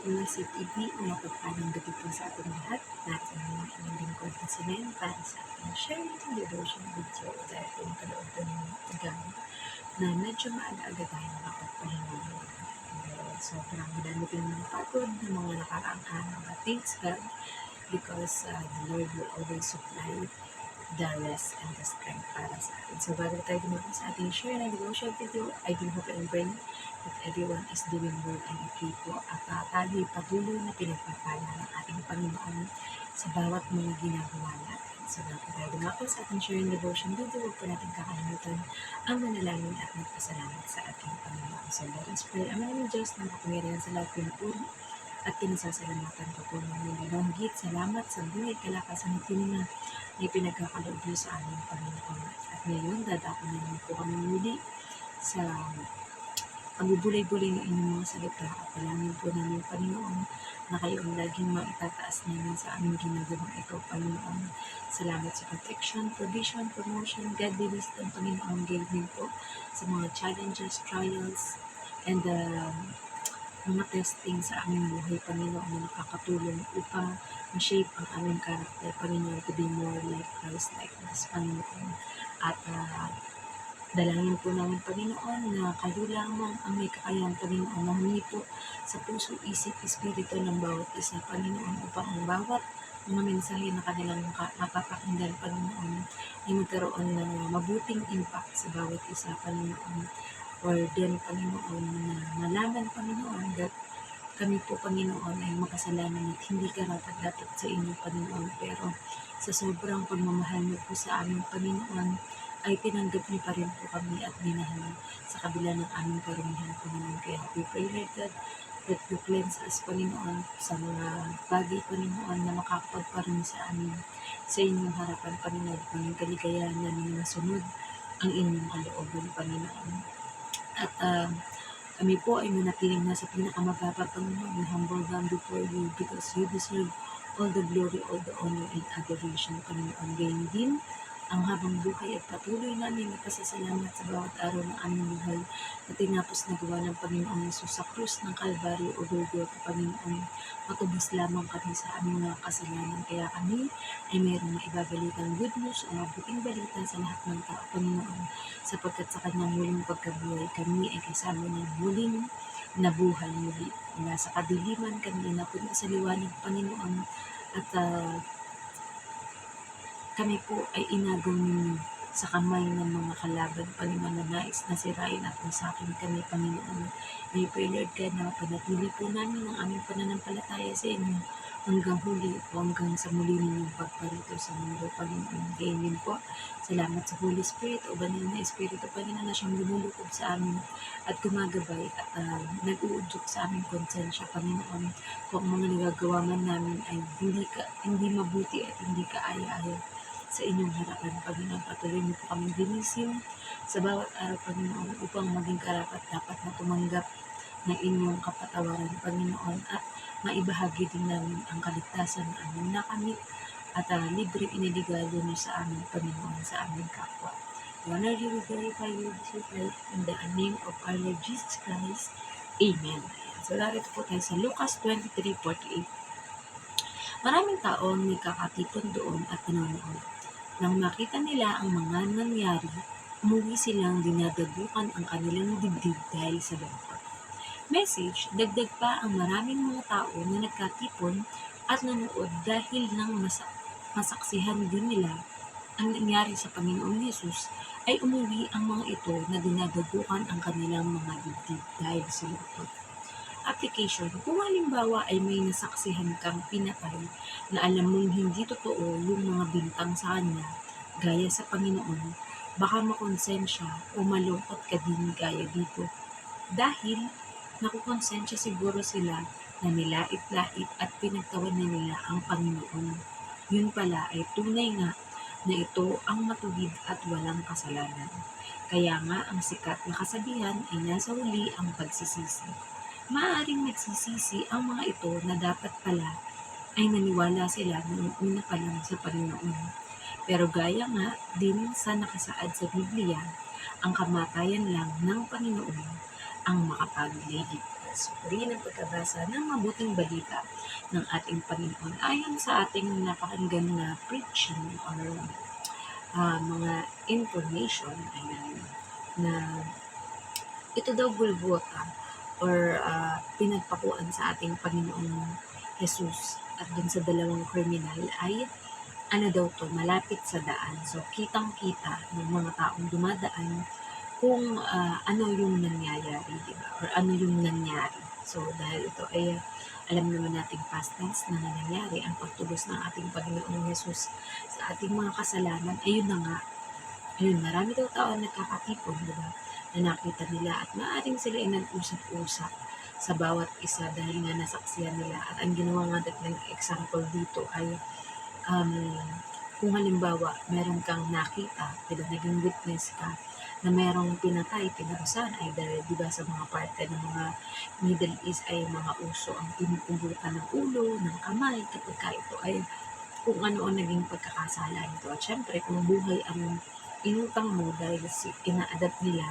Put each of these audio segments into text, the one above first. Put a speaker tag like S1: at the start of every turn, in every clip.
S1: Blessed evening, mapagpalang gabi po sa ating lahat. Natin ang mga inyong lingkod na sinayin para sa ating sharing devotion video dahil po kaloob ng tagang na medyo maaga-aga tayo makapagpahinga. Sobrang madami din mga pagod ng mga nakaraang araw. But thanks God because the Lord will always supply the rest and the strength para sa atin. So bago tayo dumating sa ating share na devotion video, I do hope and pray that everyone is doing well and okay po at tayo patuloy na pinagpapala ng ating Panginoon sa bawat mga ginagawa natin. So bago tayo dumating sa ating share and devotion video, huwag po natin kakalimutan ang manalangin at magpasalamat sa ating Panginoon. So let us pray. Ama namin Diyos na makapangyarihan sa lahat pinupuri at pinasasalamatan ko po ng Panginoon. Higit salamat sa buhay, kalakasan at hininga na ipinagkakaloob niyo sa aming Panginoon. At ngayon, dadako na naman po kami muli sa pagbubulay-bulay ng inyong mga salita at dalangin po namin Panginoon na kayo ang laging maitataas namin sa aming ginagawang ito, Panginoon. Salamat sa protection, provision, promotion, godly wisdom, Panginoon, giving po sa mga challenges, trials, and mga testing sa aming buhay, Panginoon, na nakakatulong upang ma-shape ang aming character, Panginoon, to be more like Christ likeness, Panginoon. At dalangin po namin, Panginoon, na kayo lamang ang may kakayang, Panginoon, na humingi po sa puso, isip, espiritu ng bawat isa, Panginoon, upang ang bawat mga mensahe na kanilang mapapakinggan, Panginoon, ay magkaroon ng mabuting impact sa bawat isa, Panginoon. Or din, Panginoon, na malaman, Panginoon, that kami po, Panginoon, ay makasalanan at hindi karapat-dapat sa inyo, Panginoon. Pero sa sobrang pagmamahal niyo po sa aming Panginoon, ay tinanggap niyo pa rin po kami at minahal sa kabila ng aming karumihan, Panginoon. Kaya we pray, Lord God, that you cleanse us, Panginoon, sa mga bagay, Panginoon, na makakapagparami sa amin sa inyong harapan, Panginoon, panging kaligayahan namin na masunod ang inyong kalooban, Panginoon. At kami po ay manatiling nasa pinakamababa, Panginoon. We humble down before you because you deserve all the glory, all the honor, and adoration, Panginoon. Gayon din ang habang buhay at patuloy namin na pasasalamat sa bawat araw ng aming buhay na tinapos na gawa ng Panginoon Jesus sa krus ng Kalbaryo o Golgotha, Panginoon. Matubos lamang kami sa aming mga kasalanan, kaya kami ay mayroong maibabalitang good news o mabuting balita sa lahat ng tao, Panginoon, sapagkat sa kanyang muling pagkabuhay kami ay kasama ng muling nabuhay muli. Mula sa kadiliman kami inapunta sa liwanag, Panginoon, at kami po ay inagaw ninyo sa kamay ng mga kalaban, Panginoon, na nais na sirain at masakin kami, Panginoon. May pray, Lord God, na panatili po namin ang aming pananampalataya sa inyo hanggang huli o hanggang sa muli ninyong pagparito sa mundo, Panginoon. Gayon din po, salamat sa Holy Spirit o banal na Espiritu, Panginoon, na siyang lumulukob sa amin at gumagabay at nag-uudyok sa aming konsensya, Panginoon, kung mga nagagawa man namin ay hindi mabuti at hindi kaaya-aya sa inyong harapan, Panginoon. Patuloy niyo po kaming linisin sa bawat araw, Panginoon, upang maging karapat-dapat na tumanggap ng inyong kapatawaran, Panginoon, at maibahagi din namin ang kaligtasan na aming nakamit at libre iniligalo niyo sa amin, Panginoon, sa aming kapwa. We honor you, we glorify you, in the name of our Lord Jesus Christ. Amen. So, narito po tayo sa Lucas 23:48. Maraming taong nagkakatipon doon at nanonood. Nang makita nila ang mga nangyari, umuwi silang dinadagukan ang kanilang dibdib dahil sa lungkot. Message, dagdag pa ang maraming mga tao na nagkatipon at nanood dahil nang masaksihan din nila ang nangyari sa Panginoong Yesus, ay umuwi ang mga ito na dinadagukan ang kanilang mga dibdib dahil sa lungkot. Application, kung halimbawa ay may nasaksihan kang pinatay na alam mong hindi totoo yung mga bintang sa kanya, gaya sa Panginoon, baka makonsensya o malungkot ka din gaya dito. Dahil nakukonsensya siguro sila na nilait-lait at pinagtawan na nila ang Panginoon. Yun pala ay tunay nga na ito ang matuwid at walang kasalanan. Kaya nga ang sikat na kasabihan ay nasa huli ang pagsisisi. Maaaring nagsisisi ang mga ito na dapat pala ay naniwala sila noong una pa lang sa Panginoon. Pero gaya nga din sa nakasaad sa Biblia, ang kamatayan lang ng Panginoon ang makapagligid. suri ng pagkabasa ng mabuting balita ng ating Panginoon. Ayon sa ating napakinggan na preaching or mga information, ayan, na ito daw Golgotha or pinagpakuan sa ating Panginoong Jesus at dun sa dalawang kriminal ay ano daw to, malapit sa daan. So, kitang-kita ng mga taong dumadaan kung ano yung nangyayari, di ba? Or ano yung nangyari. So, dahil ito ay alam naman nating past tense na nangyayari ang pagtubos ng ating Panginoong Jesus sa ating mga kasalanan, ayun na nga. Ayun, marami daw tao nagkakatipon, di ba? Na nakita nila at maaaring sila ay nag-usap-usap sa bawat isa dahil nga nasaksiyan nila. At ang ginawa nga ng example dito ay um, kung halimbawa meron kang nakita, di ba, naging witness ka na merong pinatay, pinarusan, ay dahil di ba sa mga parte ng mga Middle East ay mga uso ang pinupugutan ng ulo, ng kamay, kapag ka ito ay kung ano ang naging pagkakasala nito. At syempre, kung buhay ang inutang mo dahil ina-adapt nila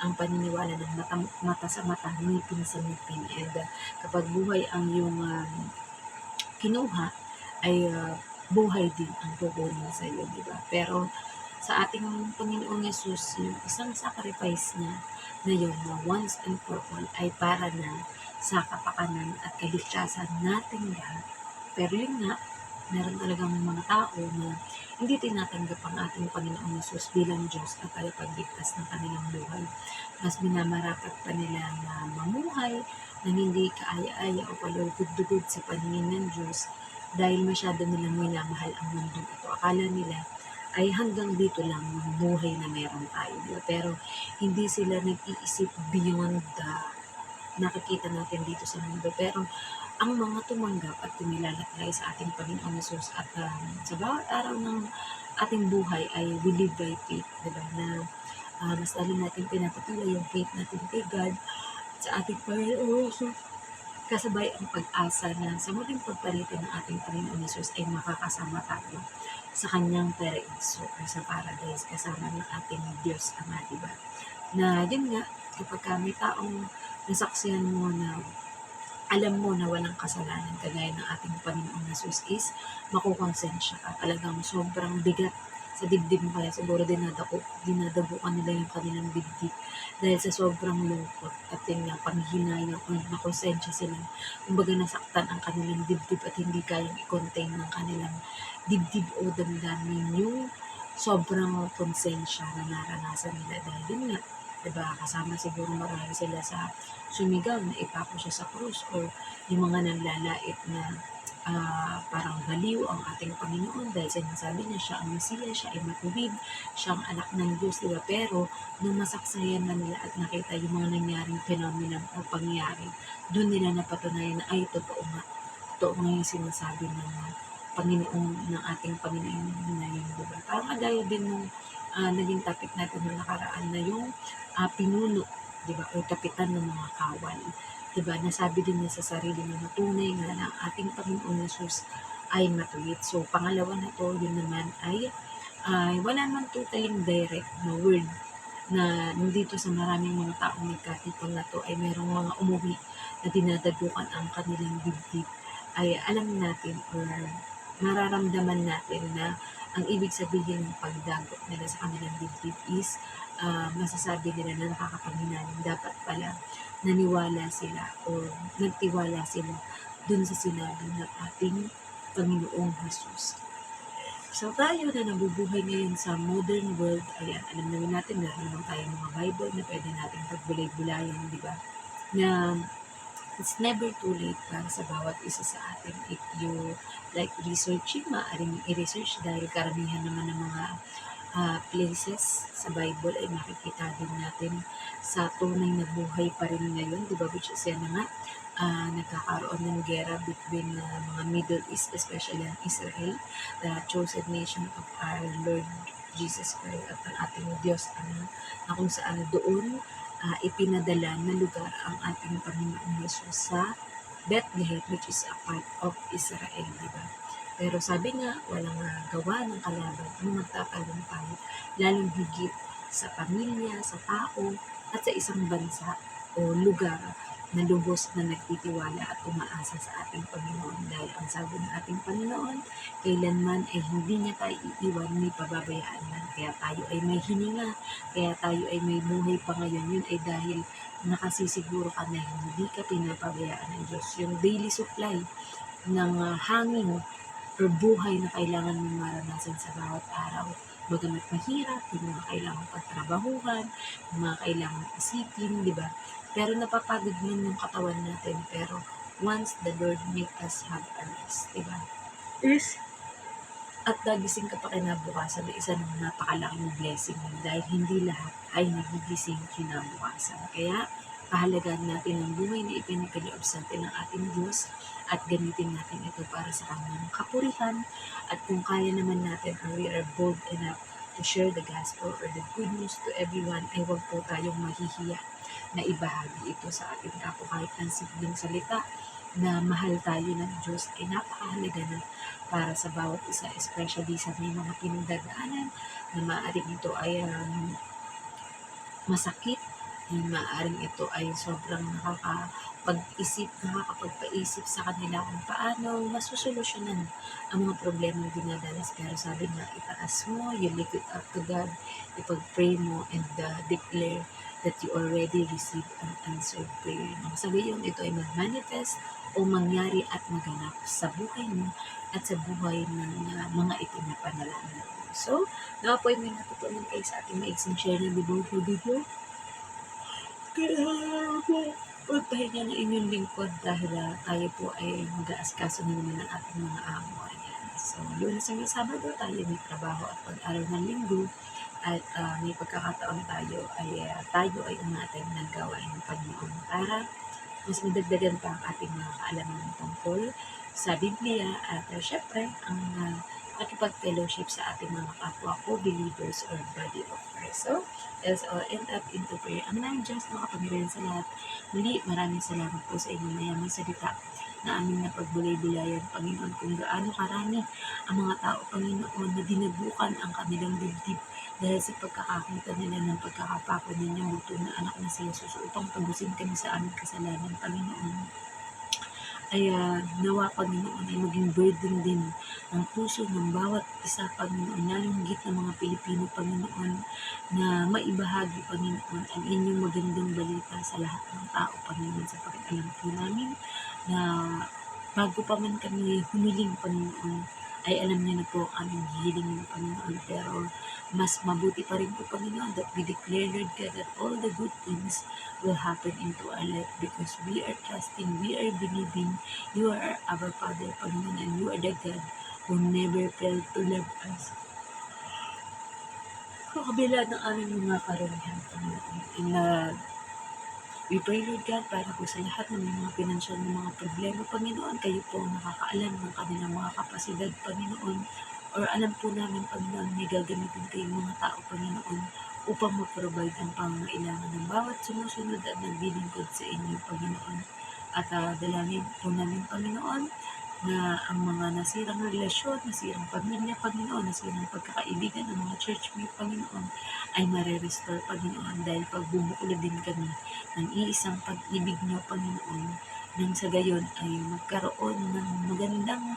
S1: ang paniniwala ng mata sa mata, ngipin sa ngipin. And kapag buhay ang yung kinuha, ay buhay din ang kukunin sa iyo, di ba? Pero sa ating Panginoong Yesus, yung isang sacrifice niya na yun, na once and for all, ay para na sa kapakanan at kaligtasan natin lahat. Pero yun nga, meron talagang mga tao na hindi tinatanggap ang ating Panginoong Yesus bilang Diyos at tagapagligtas ng kanilang buhay. Mas minamarapat pa nila na mamuhay na hindi kaaya-aya o palugod-dugod sa paningin ng Diyos dahil masyado nilang minamahal ang mundong ito. Akala nila ay hanggang dito lang yung buhay na meron tayo. Pero hindi sila nag-iisip beyond the nakikita natin dito sa mundo. Pero ang mga tumanggap at tumilalakay sa ating Panginoong Yesus at sa bawat araw ng ating buhay ay we live by faith, diba? Na mas lalo natin pinapatuloy yung faith natin kay God sa ating Panginoong Yesus. Kasabay ang pag-asa na sa muling pagpalitan ng ating Panginoong Yesus ay makakasama tayo sa kanyang paraiso or sa paradise kasama ng ating Diyos Ama, diba? Na yun nga, kapag may taong nasaksihan mo na alam mo na walang kasalanan kagaya ng ating Panginoong Yesus is makukonsensya ka. Talagang sobrang bigat sa dibdib mo, kaya siguro dinadabukan nila yung kanilang dibdib dahil sa sobrang lungkot at yung panghihinayang o nakonsensya sila. Kumbaga nasaktan ang kanilang dibdib at hindi kayang i-contain ng kanilang dibdib o damdamin yung sobrang konsensya na naranasan nila dahil yun nga, diba, kasama siguro marami sila sa sumigaw na ipako siya sa krus or yung mga nanlalait na parang baliw ang ating Panginoon dahil sinasabi niya siya ang Mesiya, siya ay matuwid, siya ang anak ng Diyos, diba? Pero nung masaksayan na nila at nakita yung mga nangyaring phenomenon o pangyayari, doon nila napatunayan na ay totoo nga yung sinasabi ng Panginoon, ng ating Panginoon na yun, diba? Parang kagaya din nung naging topic natin ng nakaraan na yung pinuno, diba, o kapitan ng mga kawal. Diba, nasabi din niya sa sarili niya na tunay nga na ating Panginoon Jesus ay matuwid. So, pangalawa na to, yun naman ay wala naman totaling direct na word na nandito sa maraming mga taong nagkatipon na to ay merong mga umuwi na dinadagukan ang kanilang dibdib. Ay alam natin or mararamdaman natin na ang ibig sabihin ng pagdagot nila sa kanilang dibdib is masasabi nila na nakakapanghinayang. Dapat pala naniwala sila o nagtiwala sila dun sa sinabi ng ating Panginoong Jesus. So tayo na nabubuhay ngayon sa modern world, ayan, alam naman natin na naman tayo mga Bible na pwede natin pagbulay-bulayan, di ba? Na it's never too late para sa bawat isa sa atin. If you like researching, maaaring i-research dahil karamihan naman ng mga places sa Bible ay makikita din natin sa tunay na buhay pa rin ngayon, di ba? Which is yan na nga, nagkakaroon ng gera between mga Middle East, especially ang Israel, the chosen nation of our Lord Jesus Christ at ang ating Diyos na kung saan doon ipinadala na lugar ang ating Panginoong Yesus sa Bethlehem, which is a part of Israel, di ba? Pero sabi nga, walang gawa ng kalaban ang magtatagumpay, lalong higit sa pamilya, sa tao, at sa isang bansa o lugar na lubos na nagtitiwala at umaasa sa ating Panginoon. Dahil ang sabi ng ating Panginoon, kailanman ay hindi niya tayo iiwan ni pababayaan man. Kaya tayo ay may hininga, kaya tayo ay may buhay pa ngayon. Yun ay dahil nakasisiguro ka na hindi ka pinapabayaan ng Diyos. Yung daily supply ng hangin or buhay na kailangan mong maranasan sa bawat araw. Bagamat mahirap, yung mga kailangan pagtrabahuhan, yung mga kailangan isipin, di ba? Pero napapagod man yung katawan natin. Pero once the Lord make us have a rest, di ba? Is at nagising ka pa kinabukasan na isa ng napakalaking blessing mo dahil hindi lahat ay nagigising kinabukasan. Kaya pahalagahan natin ang buhay na ipinagkaloob sa atin ng ating Diyos at gamitin natin ito para sa kanyang kapurihan. At kung kaya naman natin or we are bold enough to share the gospel or the good news to everyone, ay huwag po tayong mahihiya na ibahagi ito sa ating kapwa. Kahit ang simpleng salita na mahal tayo ng Diyos ay napakahalaga na para sa bawat isa, especially sa may mga pinagdadaanan na maaaring ito ay masakit, maaaring ito ay sobrang nakakapagpaisip sa kanila kung paano masusolusyonan ang mga problemang dinadanas. Pero sabi nga, itaas mo, you lift it up to God, ipag-pray mo, and declare that you already received an answered prayer. Nang sabi yung ito ay mag-manifest o mangyari at maganap sa buhay mo at sa buhay ng mga ipinapanalangin mo. So, nawa po may natutunan kayo sa ating maiksing share ng devotion video. Kaya po, pagpahinga ng inyong lingkod dahil tayo po ay mag-aaskaso na naman ng ating mga amo. Ayan. So, Lunes hanggang Sabado tayo may trabaho at pag-araw ng linggo at may pagkakataon tayo ay umatay ng gawain ng Panginoon para mas madagdagan pa ang ating mga kaalaman tungkol sa Biblia at syempre ang nakipag-fellowship sa ating mga kapwa co-believers or body of Christ. So, let's all end up into prayer. Ang nang Diyos, makapangyarihan sa lahat. Muli, maraming salamat po sa inyong mayamang salita na aming napagbulay-bulayan, Panginoon, kung gaano karami ang mga tao, Panginoon, na dinabukan ang kanilang dibdib dahil sa pagkakakita nila ng pagkakapako ninyong buto na anak na si Jesus upang tagusin kami sa aming kasalanan, Panginoon. Ay nawa, Panginoon, ay maging burden din ang puso ng bawat isa, Panginoon, lalong higit ng mga Pilipino, Panginoon, na maibahagi, Panginoon, ang inyong magandang balita sa lahat ng tao, Panginoon, sapagkat alam po namin na bago pa man kami humiling, Panginoon, ay alam niyo na po ang aming hihiling ng Panginoon. Pero mas mabuti pa rin po, Panginoon, that we declare, Lord God, that all the good things will happen into our life because we are trusting, we are believing you are our Father, Panginoon, and you are the God who never failed to love us. Kabila ng aming mga karamihan, Panginoon, and we pray, Lord God, para po sa lahat ng mga pinansyal ng mga problema, Panginoon, kayo po ang nakakaalam ng kanilang mga kapasidad, Panginoon, or alam po namin, Panginoon, may gagamitin kayong mga tao, Panginoon, upang ma-provide ang pangangailangan ng bawat sumusunod at naglilingkod sa inyo, Panginoon. At dalangin po namin, Panginoon, na ang mga nasirang relasyon, nasirang pamilya, Panginoon, nasirang pagkakaibigan ng mga churchmate, Panginoon, ay mare-restore, Panginoon, dahil pagbubuklod din kami ng iisang pag-ibig niyo, Panginoon, nang sa gayon ay magkaroon ng magandang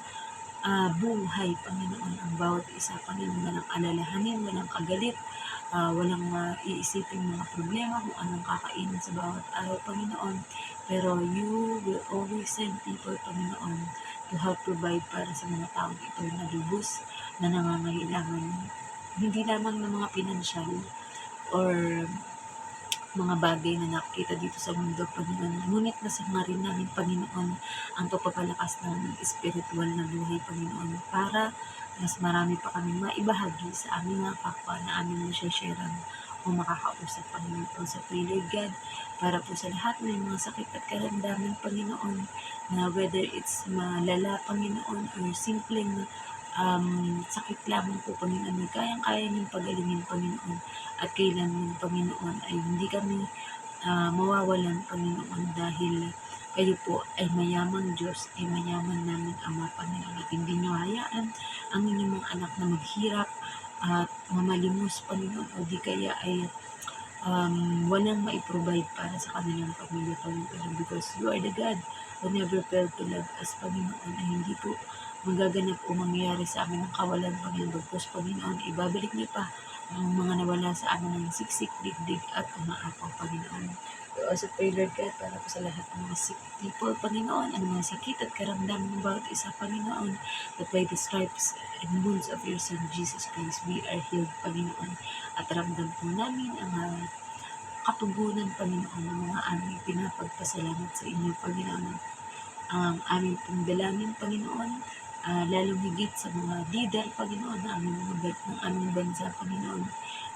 S1: buhay, Panginoon, ang bawat isa, Panginoon, walang alalahanin, walang kagalit, walang iisipin mga problema kung anong kakainin sa bawat araw, Panginoon, pero you will always send people, Panginoon, to help provide para sa mga taong ito na lubos na nangangailangan, hindi lamang ng mga pinansyal or mga bagay na nakikita dito sa mundo, Panginoon. Ngunit nasama rin namin, Panginoon, ang pagpapalakas ng spiritual na buhay, Panginoon, para mas marami pa kami maibahagi sa aming mga kapwa na aming nasyasyerang o makakausap, Panginoon. O sa pray, Lord God, para po sa lahat ng mga sakit at karamdaman, Panginoon, na whether it's malala, Panginoon, or simpleng sakit lamang po, Panginoon, kayang-kaya niyong pagalingin, Panginoon, at kailanman, Panginoon, ay hindi kami mawawalan, Panginoon, dahil kayo po ay mayamang Diyos, ay mayaman namin Ama, Panginoon, at hindi niyo hayaan ang inyong mga anak na maghirap at mamalimos, Panginoon, o di kaya ay walang mai-provide para sa kanilang pamilya, Panginoon. Pero because you are the God who never failed to love us, Panginoon, ay hindi po magaganap o mangyayari sa amin ang kawalan, Panginoon. Because, Panginoon, ibabalik niyo pa ang mga nawala sa amin ng siksik, digdig at umaapaw, Panginoon. We also pray, Lord God, para po sa lahat ng mga sick people, Panginoon, ang mga sakit at karamdaman ng bawat isa, Panginoon, that by the stripes and wounds of your Son, Jesus Christ, we are healed, Panginoon. At ramdam po namin ang katugunan, Panginoon, ng mga aming pinapagpasalamat sa inyo, Panginoon. Ang aming pong dalangin, Panginoon, lalong higit sa mga leader, Panginoon, ng aming bansa, Panginoon,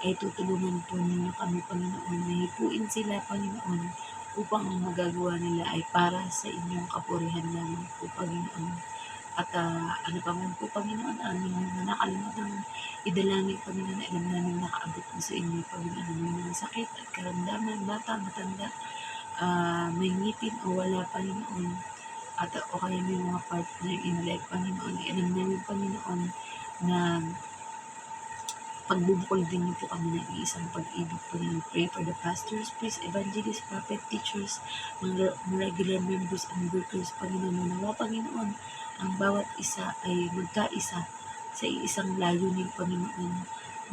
S1: ay tutulungan po ninyo kami, Panginoon, na hipuin sila, Panginoon, upang ang magagawa nila ay para sa inyong kapurihan namin po, Panginoon. At ano pa man po, Panginoon, aming mga nakalimutan idalangin, Panginoon, na alam namin nakaabot po sa inyo, Panginoon, ng mga sakit at karamdaman, bata, matanda, may ngipin o wala, Panginoon, at o kaya may mga partner in life, Panginoon, alam namin, Panginoon, na pagbubukol din niyo po kami ng iisang pag-ibig, Panginoon. Pray for the pastors, priests, evangelists, prophet, teachers, mga regular members and workers, Panginoon, na nawa, Panginoon, ang bawat isa ay magkaisa sa iisang layunin, Panginoon,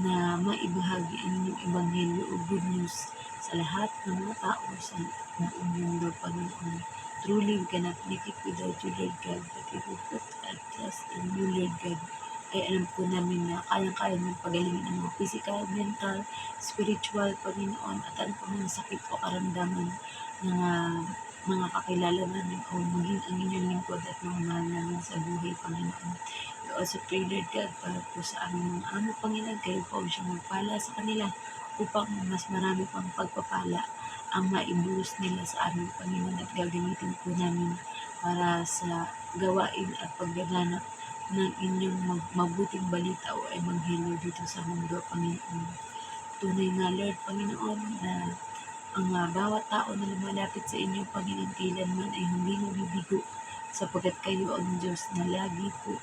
S1: na maibahagi ang inyong ebanghelyo o good news sa lahat ng mga tao sa buong mundo, Panginoon. Truly, we cannot make it without you, Lord God, but if we put our trust in you, Lord God, ay alam po namin na kayang-kaya ng pagalingin ang mga physical, mental, spiritual, Panginoon, at ano pa mga sakit o karamdaman ng mga kakilala namin o maging ang inyong lingkod at mga mahal namin sa buhay, Panginoon. We also pray, Lord God, para po sa aming mga amo, Panginoon, kayo po ang siyang magpala sa kanila upang mas marami pang pagpapala ang maibuhos nila sa aming, Panginoon, at gagamitin po namin para sa gawain at paggaganap ng inyong mabuting balita o ebanghelyo dito sa mundo, Panginoon. Tunay nga, Lord, Panginoon, na ang bawat tao na lumalapit sa inyo, Panginoon, kailanman ay hindi mabibigo sapagkat kayo ang Diyos na lagi po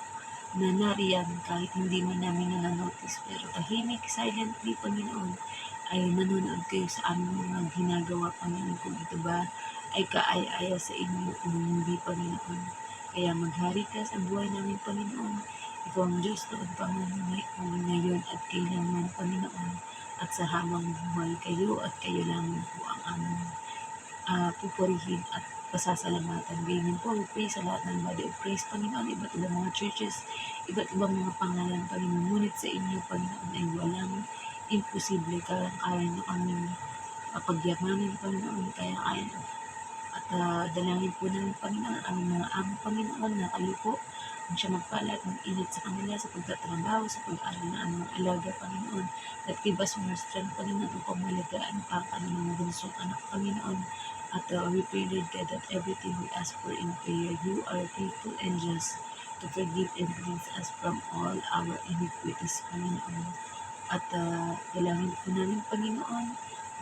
S1: na nariyan kahit hindi man namin nananotice, pero tahimik, silently, Panginoon, ay nanonood kayo sa aming mga ginagawa, Panginoon, kung ito ba ay kaaya-aya sa inyo o hindi, Panginoon. Kaya maghari ka sa buhay namin, Panginoon. Ikaw ang Diyos noon pa man ngayon at kailanman, Panginoon. At sa habang buhay kayo at kayo lang po ang aming pupurihin at pasasalamatan. Ganyan po, we pray sa lahat ng body of Christ, Panginoon, iba't ibang mga churches, iba't ibang mga pangalan, Panginoon. Ngunit sa inyo, Panginoon, ay walang imposible. Kaya nyo kaming pagyamanin, Panginoon, kaya at dalangin po namin, Panginoon, ang mga amo, Panginoon, na kayo po ang siya magpala at mag-init sa kanila sa pagtatrabaho, sa pag-aaral na aming alaga, Panginoon. That give us more strength, Panginoon, upang malagaan pa ang kanilang bunsong anak, Panginoon. At we pray, Lord God, that everything we ask for in prayer, you are faithful and just to forgive and cleanse us from all our iniquities, Panginoon. At dalangin po namin, Panginoon,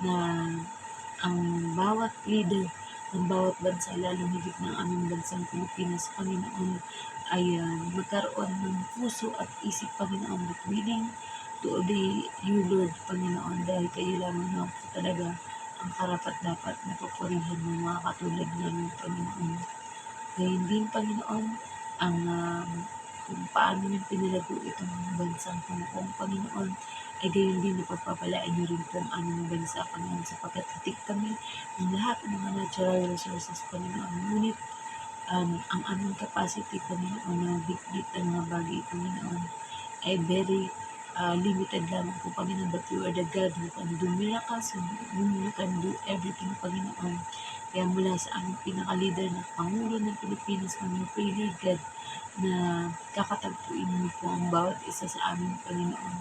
S1: na ang bawat leader ng bawat bansa, lalong higit ng aming bansang Pilipinas, Panginoon, ay magkaroon ng puso at isip, Panginoon, that willing to obey you, Lord, Panginoon, dahil kayo lamang na po talaga ang karapat-dapat na papurihan ng mga katulad namin, Panginoon. Gayun din, Panginoon, ang kung paano yung pinalago itong bansang Hong Kong, Panginoon, ay gayon din na pagpapalaan niyo rin po ang aming bansa, Panginoon, sapagkat hitik kami ng lahat ng mga natural resources, Panginoon. Ngunit ang aming capacity, Panginoon, na bigit ang mga bagay, Panginoon, ay very limited lamang po, Panginoon, but you are the God who can do miracles, who can do everything, Panginoon. Kaya mula sa aming pinaka-leader na Pangulo ng Pilipinas, kami pray, Lord God, na kakatagpuin mo po ang bawat isa sa amin, Panginoon.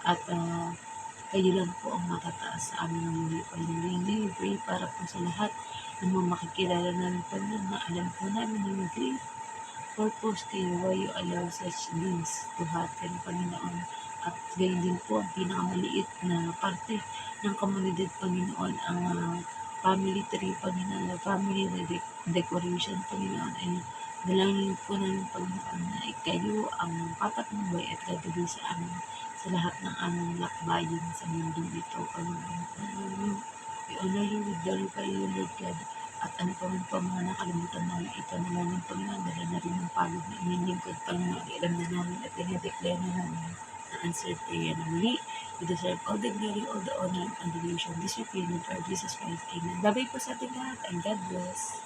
S1: At kayo lang po ang matataas sa aming muli, Panginoon. We pray para po sa lahat ng mga makikilala namin, Panginoon, na alam po namin na may great purpose kayo why you allow such things to happen, Panginoon. At gayon din po ang pinakamaliit na parte ng komunidad, Panginoon, ang family tree, Panginoon, family decoration, Panginoon, ay dalangin po namin, Panginoon, na kayo ang papatnubay at gagabi sa amin sa sa lahat ng aming lakbayin sa mundong ito, Panginoon. We honor you, we glorify you, Lord God. At ano pa man po ang mga nakalimutan namin, ito na namin, Panginoon, dala na rin ng pagod na inyong lingkod, Panginoon. Alam na namin at dinideclare na namin na answered prayer na muli. You deserve all the glory, all the honor, and adoration. This we pray in the name of Jesus Christ. Amen. Bye-bye po sa ating lahat, and God bless.